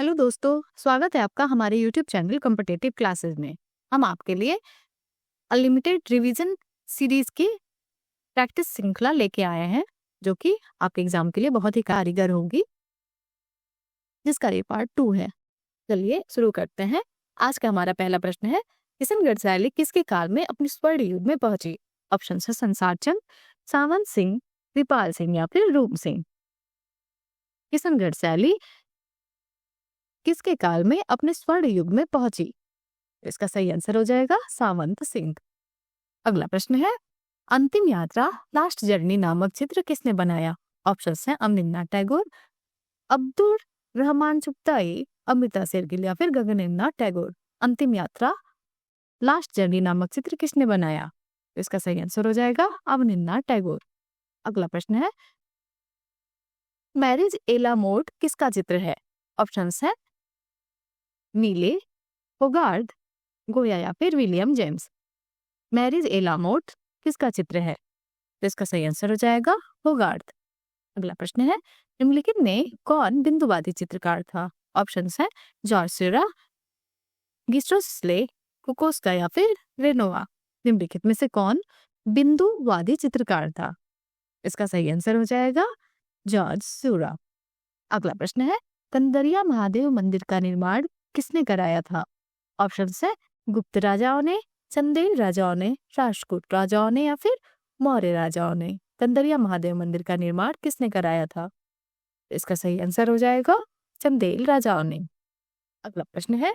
Hello दोस्तों, स्वागत है आपका हमारे यूट्यूब चैनल कॉम्पिटिटिव क्लासेस में। हम आपके लिए अनलिमिटेड रिवीजन सीरीज की प्रैक्टिस श्रृंखला लेके आए हैं, जो कि आपके एग्जाम के लिए बहुत ही कारीगर होगी, जिसका ये पार्ट 2 है। चलिए शुरू करते हैं। आज का हमारा पहला प्रश्न है, किशनगढ़ शैली किसके काल में अपनी स्वर्ण युग में पहुंची? ऑप्शन है संसार चंद, सावंत सिंह, कृपाल सिंह या फिर रूप सिंह। किशनगढ़ शैली किसके काल में अपने स्वर्ण युग में पहुंची? इसका सही आंसर हो जाएगा सावंत सिंह। अगला प्रश्न है, अंतिम यात्रा लास्ट जर्नी नामक चित्र किसने बनाया? ऑप्शंस हैं अवनींद्रनाथ टैगोर, अब्दुल रहमान चुगताई, अमृता शेरगिल या फिर गगनेंद्रनाथ टैगोर। अंतिम यात्रा लास्ट जर्नी नामक चित्र किसने बनाया? इसका सही आंसर हो जाएगा अवनींद्रनाथ टैगोर। अगला प्रश्न है, मैरिज एला मोड किसका चित्र है? ऑप्शंस है नीले, होगार्थ, गोया या फिर विलियम जेम्स। मैरिज ए ला मोर्ट किसका चित्र है? तो इसका सही आंसर हो जाएगा होगार्थ। अगला प्रश्न है, निम्नलिखित में कौन बिंदुवादी चित्रकार था? ऑप्शंस है जॉर्ज सिरा, गिस्ट्रोस्ले, कुकोस्का या फिर रेनोवा। निम्नलिखित में से कौन बिंदुवादी चित्रकार था? इसका सही आंसर हो जाएगा जॉर्ज सिरा। अगला प्रश्न है, कंदरिया महादेव मंदिर का निर्माण किसने कराया था? ऑप्शंस है गुप्त राजाओं ने, चंदेल राजाओं ने, राष्ट्रकूट राजाओं ने या फिर मौर्य राजाओं ने। कंदरिया महादेव मंदिर का निर्माण किसने कराया था? इसका सही आंसर हो जाएगा चंदेल राजाओं ने। अगला प्रश्न है,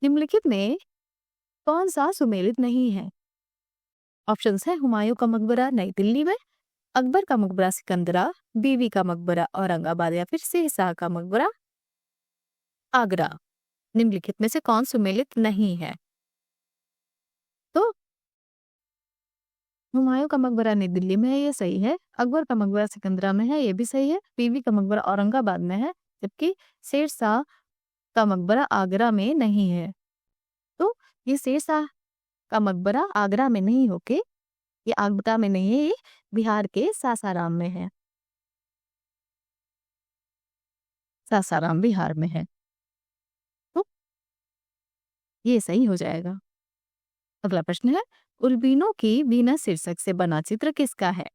निम्नलिखित में कौन सा सुमेलित नहीं है? ऑप्शंस है हुमायूं का मकबरा नई दिल्ली में, अकबर का मकबरा सिकंदरा, बीवी का मकबरा औरंगाबाद या फिर शेरशाह का मकबरा आगरा। निम्नलिखित में से कौन सुमेलित नहीं है? तो हुमायूं का मकबरा नई दिल्ली में है, ये सही है। अकबर का मकबरा सिकंदरा में है, ये भी सही है। बीवी का मकबरा औरंगाबाद में है, जबकि शेरशाह का मकबरा आगरा में नहीं है। तो ये शेरशाह का मकबरा आगरा में नहीं होके ये आगरा में नहीं है, ये बिहार के सासाराम में है। सासाराम बिहार में है, तो ये सही हो जाएगा। अगला प्रश्न है, उर्बीनो की वीनस शीर्षक से बना चित्र किसका है?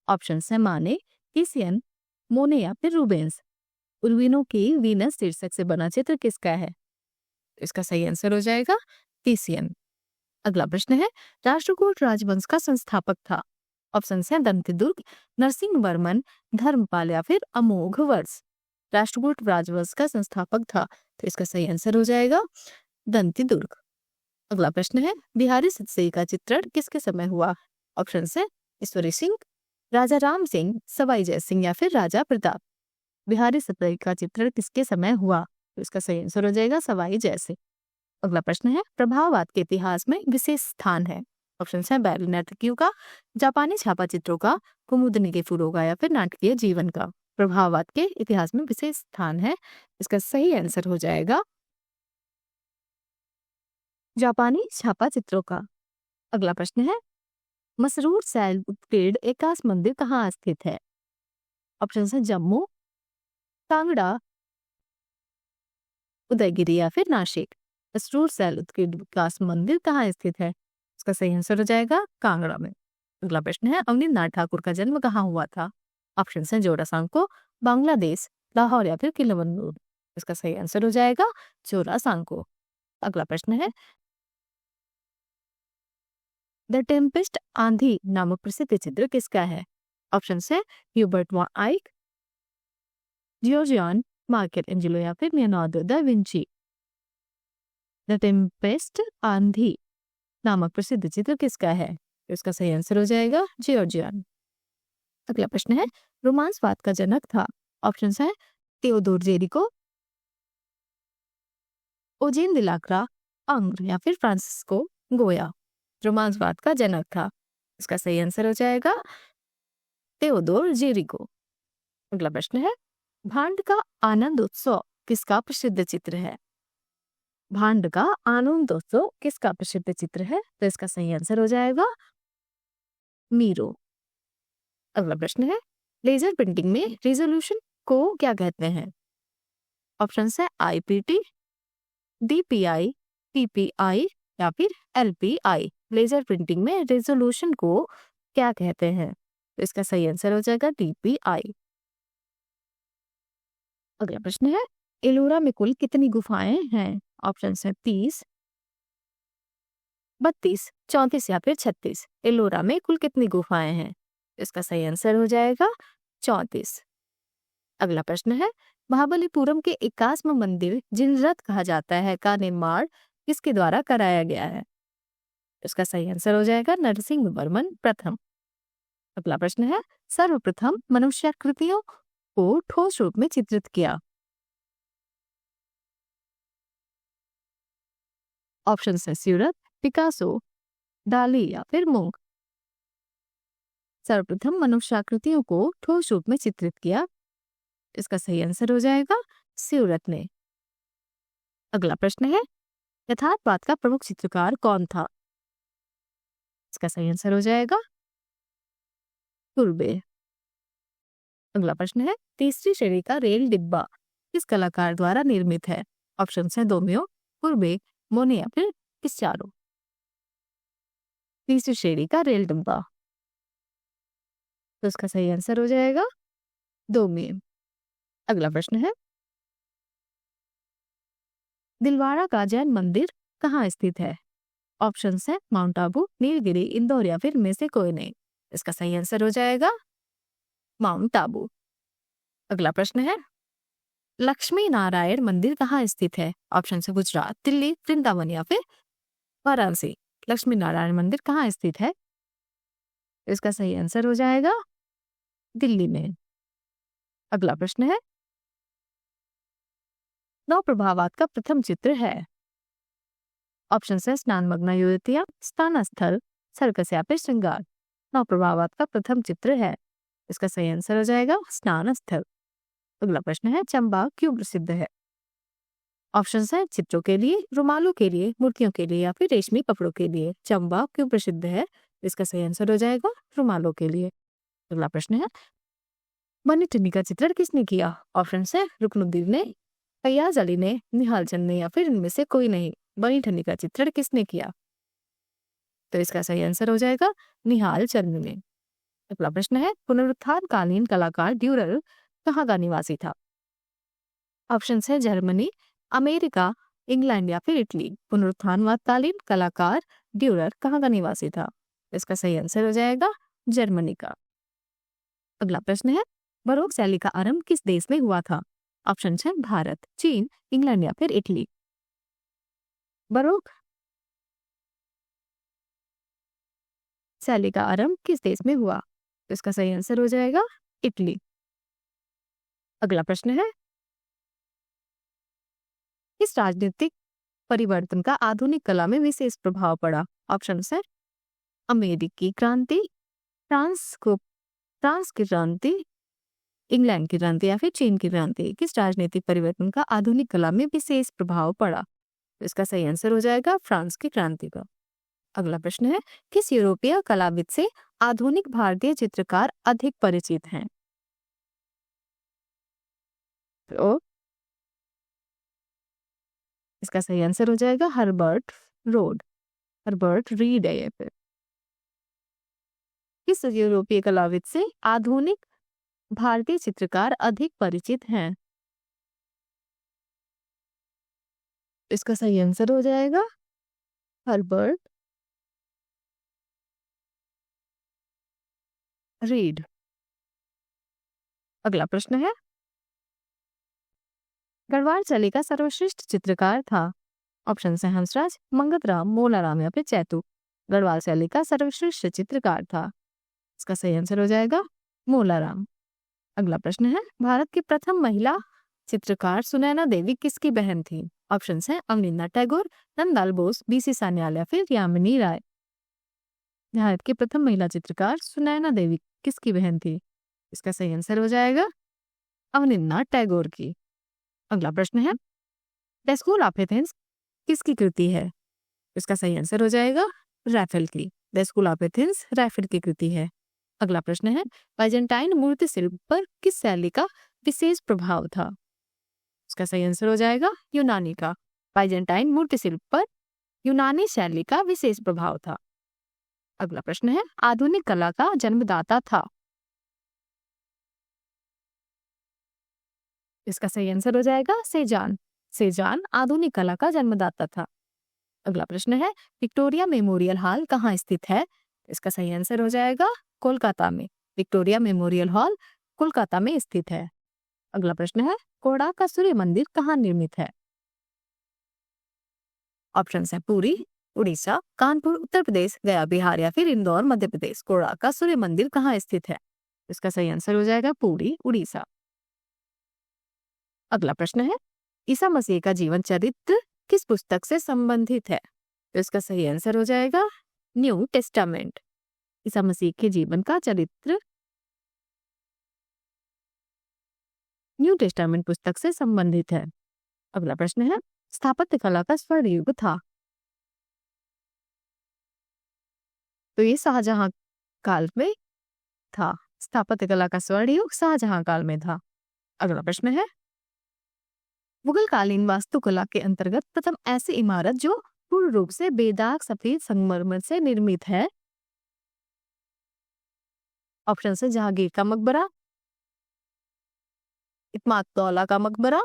ऑप्शन है माने, टिसियन, मोने या फिर रूबेंस। उर्बीनो की वीनस शीर्षक से बना चित्र किसका है? इसका सही आंसर हो जाएगा टिसियन। अगला प्रश्न है, राष्ट्रकूट राजवंश का संस्थापक था? ऑप्शन है दंतिदुर्ग, नरसिंह वर्मन, धर्मपाल या फिर अमोघ वर्ष। राष्ट्रकूट राजवंश का संस्थापक था, तो इसका सही आंसर हो जाएगा दंतिदुर्ग। अगला प्रश्न है, बिहारी सतसई का चित्रण किसके समय हुआ? ऑप्शन है ईश्वरी सिंह, राजा राम सिंह, सवाई जय सिंह या फिर राजा प्रताप। बिहारी सतसई का चित्रण किसके समय हुआ? तो इसका सही आंसर हो जाएगा सवाई जय सिंह। अगला प्रश्न है, प्रभाववाद के इतिहास में विशेष स्थान है? ऑप्शन है बैल नर्तकियों का, जापानी छापा चित्रों का, कुमुदनी के फूलों का या फिर नाटकीय जीवन का। प्रभाववाद के इतिहास में विशेष स्थान है, इसका सही आंसर हो जाएगा जापानी छापा चित्रों का। अगला प्रश्न है, मसरूर सैल उत्कीर्ण एकास मंदिर कहाँ स्थित है? ऑप्शन है जम्मू, कांगड़ा, उदयगिरी या फिर नासिक। मसरूर सैल उत्कीर्ण विकास मंदिर कहाँ स्थित है? इसका सही आंसर हो जाएगा कांगड़ा में। अगला प्रश्न है, अवनींद्रनाथ ठाकुर का जन्म कहाँ हुआ था? ऑप्शन है जोरासांको, बांग्लादेश, लाहौर या फिर किलवन्नूर। इसका सही आंसर हो जाएगा जोरासांको। अगला प्रश्न है, द टेम्पेस्ट आंधी नामक प्रसिद्ध चित्र किसका है? ऑप्शन है ह्यूबर्ट वॉन आइक, जियोर्जियन मार्केल एंजेलो या फिर Leonardo da Vinci. The Tempest आंधी नामक प्रसिद्ध चित्र किसका है? इसका सही आंसर हो जाएगा जियोर्जियन। अगला प्रश्न है, रोमांसवाद का जनक था? ऑप्शन है थियोडोर जेरिको, ओजेन दिलाक्रा, अंग्र या फिर फ्रांसिस्को गोया। रोमांसवाद का जनक था, इसका सही आंसर हो जाएगा थियोडोर जेरिको। अगला प्रश्न है, भांड का आनंद उत्सव किसका प्रसिद्ध चित्र है? भांड का आनंदोत्सव किसका प्रसिद्ध चित्र है? तो इसका सही आंसर हो जाएगा मीरो। अगला प्रश्न है, लेजर प्रिंटिंग में रेजोल्यूशन को क्या कहते हैं? ऑप्शन है आईपीटी, डीपीआई, पीपीआई या फिर एलपीआई। लेजर प्रिंटिंग में रेजोल्यूशन को क्या कहते हैं? तो इसका सही आंसर हो जाएगा डीपीआई। अगला प्रश्न है, एलोरा में कुल कितनी गुफाएं हैं? ऑप्शन है 30, 32, 34 या फिर 36। एलोरा में कुल कितनी गुफाएं हैं? इसका सही आंसर हो जाएगा 34। अगला प्रश्न है, महाबलीपुरम के 81वां मंदिर जिनरथ कहा जाता है का निर्माण किसके द्वारा कराया गया है? इसका सही आंसर हो जाएगा नरसिंह वर्मन प्रथम। अगला प्रश्न है, सर्वप्रथम मनुष्याकृतियों को ठोस रूप में चित्रित किया? ऑप्शन है स्यूरत, पिकासो, डाली या फिर मूंग। सर्वप्रथम मनुष्याकृतियों को ठोस रूप में चित्रित किया, इसका सही आंसर हो जाएगा स्यूरत ने। अगला प्रश्न है, यथार्थवाद का प्रमुख चित्रकार कौन था? इसका सही आंसर हो जाएगा कुर्बे। अगला प्रश्न है, तीसरी श्रेणी का रेल डिब्बा किस कलाकार द्वारा निर्मित है? ऑप्शन है दोमियो, कुर्बे, मोने या फिर पिस्चारो। तीसरी श्रेणी का रेल डिब्बा, तो इसका सही आंसर हो जाएगा दोमियो। अगला प्रश्न है, दिलवाड़ा का जैन मंदिर कहाँ स्थित है? ऑप्शन है माउंट आबू, नीलगिरी, इंदौर या फिर में से कोई नहीं। इसका सही आंसर हो जाएगा माउंट आबू। अगला प्रश्न है, लक्ष्मी नारायण मंदिर कहाँ स्थित है? ऑप्शन है गुजरात, दिल्ली, वृंदावन या फिर वाराणसी। लक्ष्मी नारायण मंदिर कहाँ स्थित है? इसका सही आंसर हो जाएगा दिल्ली में। अगला प्रश्न है, नौ प्रभावात का प्रथम चित्र है? ऑप्शन है स्नानमग्न युवतियां, स्नान स्थल, सर्कस या फिर श्रृंगार। नौ प्रभावात का प्रथम चित्र है, इसका सही आंसर हो जाएगा स्नान स्थल। अगला प्रश्न है, चंबा क्यों प्रसिद्ध है? ऑप्शन है चित्रों के लिए, रुमालों के लिए, मूर्तियों के लिए या फिर रेशमी कपड़ों के लिए। चंबा क्यों प्रसिद्ध है? इसका सही आंसर हो जाएगा रुमालों के लिए। अगला प्रश्न है, मणिटर्नी का चित्रण किसने किया? ऑप्शन है रुकनुद्दीन ने, फैयाज अली ने, निहाल चंद ने या फिर इनमें से कोई नहीं। मणिटर्नी का चित्रण किसने किया? तो इसका सही आंसर हो जाएगा निहाल चंद ने। अगला प्रश्न है, पुनरुत्थान कालीन कलाकार ड्यूरर कहाँ का निवासी था? ऑप्शन है जर्मनी, अमेरिका, इंग्लैंड या फिर इटली। पुनरुत्थानवाद कालीन कलाकार ड्यूरर कहाँ का निवासी था? इसका सही आंसर हो जाएगा जर्मनी का। अगला प्रश्न है, बरोक शैली का आरंभ किस देश में हुआ था? ऑप्शन है भारत, चीन, इंग्लैंड या फिर इटली। बरोक शैली का आरंभ किस देश में हुआ? तो इसका सही आंसर हो जाएगा इटली। अगला प्रश्न है, इस राजनीतिक परिवर्तन का आधुनिक कला में विशेष प्रभाव पड़ा? ऑप्शन है अमेरिकी क्रांति, फ्रांस की क्रांति, इंग्लैंड की क्रांति या फिर चीन की क्रांति। किस राजनीतिक परिवर्तन का आधुनिक कला में विशेष प्रभाव पड़ा? तो इसका सही आंसर हो जाएगा फ्रांस की क्रांति का। अगला प्रश्न है, किस यूरोपीय कलाविद से आधुनिक भारतीय चित्रकार अधिक परिचित हैं? तो इसका सही आंसर हो जाएगा हर्बर्ट रीड है ये फिर। किस यूरोपीय कलाविद से आधुनिक भारतीय चित्रकार अधिक परिचित हैं? इसका सही आंसर हो जाएगा हर्बर्ट रीड। अगला प्रश्न है, गढ़वाल शैली का सर्वश्रेष्ठ चित्रकार था? ऑप्शन है हंसराज, मंगतराम, मोलाराम या फिर चैतू। गढ़वाल शैली का सर्वश्रेष्ठ चित्रकार था, इसका सही आंसर हो जाएगा मोलाराम। अगला प्रश्न है, भारत की प्रथम महिला चित्रकार सुनैना देवी किसकी बहन थी? ऑप्शन है अवनिंदा टैगोर, नंदलाल बोस, बीसी सान्याल या फिर यामिनी राय। भारत की प्रथम महिला चित्रकार सुनैना देवी किसकी बहन थी? इसका सही आंसर हो जाएगा अवनिंदा टैगोर की। अगला प्रश्न है, द स्कूल ऑफ एथेंस किसकी कृति है? इसका सही आंसर हो जाएगा रैफेल की। The school of Athens Raphael की कृति है। अगला प्रश्न है, बाइजेंटाइन मूर्ति शिल्प पर किस शैली का विशेष प्रभाव था? इसका सही आंसर हो जाएगा यूनानी का। बाइजेंटाइन मूर्तिशिल्प पर यूनानी शैली का विशेष प्रभाव था। अगला प्रश्न है, आधुनिक कला का जन्मदाता था। इसका सही आंसर हो जाएगा सेजान। सेजान आधुनिक कला का जन्मदाता था। अगला प्रश्न है, विक्टोरिया मेमोरियल हॉल कहाँ स्थित है? इसका सही आंसर हो जाएगा कोलकाता में। विक्टोरिया मेमोरियल हॉल कोलकाता में स्थित है। अगला प्रश्न है, कोणार्क का सूर्य मंदिर कहाँ निर्मित है? ऑप्शन है पुरी, उड़ीसा, कानपुर उत्तर प्रदेश, गया बिहार या फिर इंदौर मध्य प्रदेश। कोणार्क का सूर्य मंदिर कहाँ स्थित है? इसका सही आंसर हो जाएगा पुरी, उड़ीसा। अगला प्रश्न है, ईसा मसीह का जीवन चरित्र किस पुस्तक से संबंधित है? तो इसका सही आंसर हो जाएगा न्यू टेस्टामेंट। ईसा मसीह के जीवन का चरित्र न्यू टेस्टामेंट पुस्तक से संबंधित है। अगला प्रश्न है, स्थापत्य कला का स्वर्ण युग था। तो ये शाहजहां काल में था। स्थापत्य कला का स्वर्ण युग शाहजहां काल में था। अगला प्रश्न है, मुगल कालीन वास्तुकला के अंतर्गत प्रथम ऐसी इमारत जो पूर्ण रूप से बेदाग सफेद संगमरमर से निर्मित है। ऑप्शन है जहांगीर का मकबरा, इत्माद-उद-दौला का मकबरा,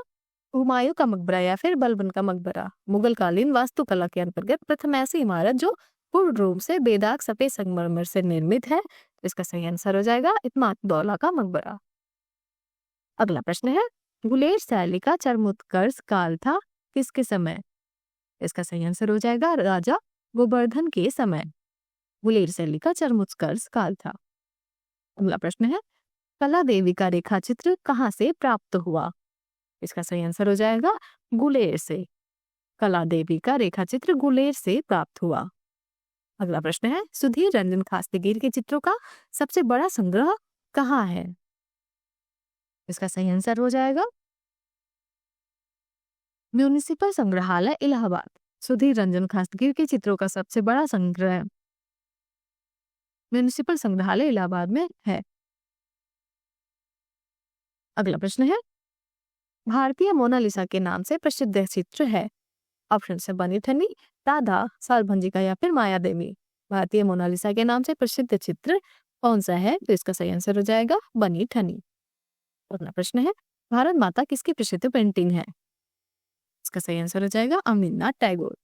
हुमायूं का मकबरा या फिर बलबन का मकबरा। मुगल कालीन वास्तुकला के अंतर्गत प्रथम ऐसी इमारत जो पूर्ण रूप से बेदाग सफेद संगमरमर से निर्मित है। इसका सही आंसर हो जाएगा इत्माद-उद-दौला का मकबरा। अगला प्रश्न है, गुलेर शैली का चरमोत्कर्ष काल था किसके समय? इसका सही आंसर हो जाएगा राजा गोवर्धन के समय। गुलेर शैली का चरमोत्कर्ष काल था। अगला प्रश्न है, कला देवी का रेखा चित्र कहाँ से प्राप्त हुआ? इसका सही आंसर हो जाएगा गुलेर से। कला देवी का रेखा चित्र गुलेर से प्राप्त हुआ। अगला प्रश्न है, सुधीर रंजन खास्तीगिर के चित्रों का सबसे बड़ा संग्रह कहाँ है? इसका सही आंसर हो जाएगा म्युनिसिपल संग्रहालय इलाहाबाद। सुधीर रंजन खास्तीगिर के चित्रों का सबसे बड़ा संग्रह म्युनिसिपल संग्रहालय इलाहाबाद में है। अगला प्रश्न है, भारतीय मोनालिसा के नाम से प्रसिद्ध चित्र है। ऑप्शन है बनी ठनी, राधा, सालभंजिका या फिर माया देवी। भारतीय मोनालिसा के नाम से प्रसिद्ध चित्र कौन सा है? तो इसका सही आंसर हो जाएगा बनी ठनी। अगला प्रश्न है, भारत माता किसकी प्रसिद्ध पेंटिंग है? इसका सही आंसर हो जाएगा अमिर्नाथ टैगोर।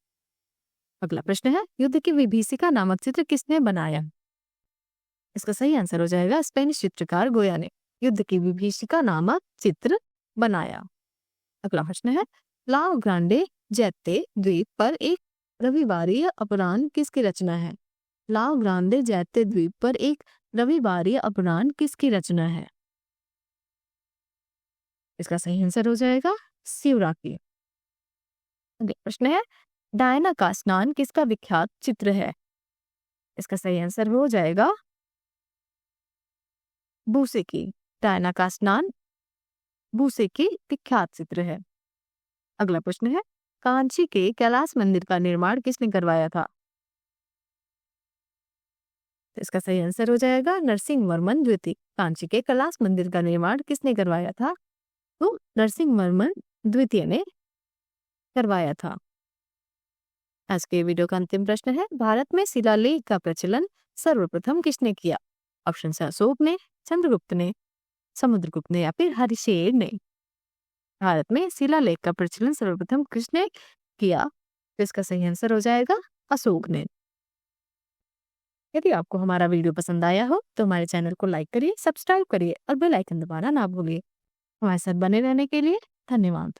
अगला प्रश्न है, युद्ध की विभीषिका नामक चित्र किसने बनाया? इसका सही आंसर हो जाएगा स्पेनिश चित्रकार गोया ने युद्ध की विभीषिका नामक चित्र बनाया। अगला प्रश्न है, लाओ ग्रांडे जैते द्वीप पर एक रविवारीय अपराह्न किसकी रचना है? लाओ ग्रांडे जैते द्वीप पर एक रविवारीय अपराह्न किसकी रचना है? इसका सही आंसर हो जाएगा सिउरा की। अगला प्रश्न है, डायना का स्नान किसका विख्यात चित्र है? इसका सही आंसर हो जाएगा बूसे की। डायना का स्नान बूसे की विख्यात चित्र है। अगला प्रश्न है, कांची के कैलाश मंदिर का निर्माण किसने करवाया था? इसका सही आंसर हो जाएगा नरसिंहवर्मन द्वितीय। कांची के कैलाश मंदिर का निर्माण किसने करवाया था? तो नरसिंहवर्मन द्वितीय ने करवाया था। आज के वीडियो का अंतिम प्रश्न है, भारत में शिलालेख का प्रचलन सर्वप्रथम किसने किया? ऑप्शन है अशोक ने, चंद्रगुप्त ने, समुद्रगुप्त ने या फिर हरिशेन ने। भारत में शिलालेख का प्रचलन सर्वप्रथम किसने किया? तो इसका सही आंसर हो जाएगा अशोक ने। यदि आपको हमारा वीडियो पसंद आया हो तो हमारे चैनल को लाइक करिए, सब्सक्राइब करिए और बेल आइकन दबाना ना भूलिए। हमारे साथ बने रहने के लिए धन्यवाद।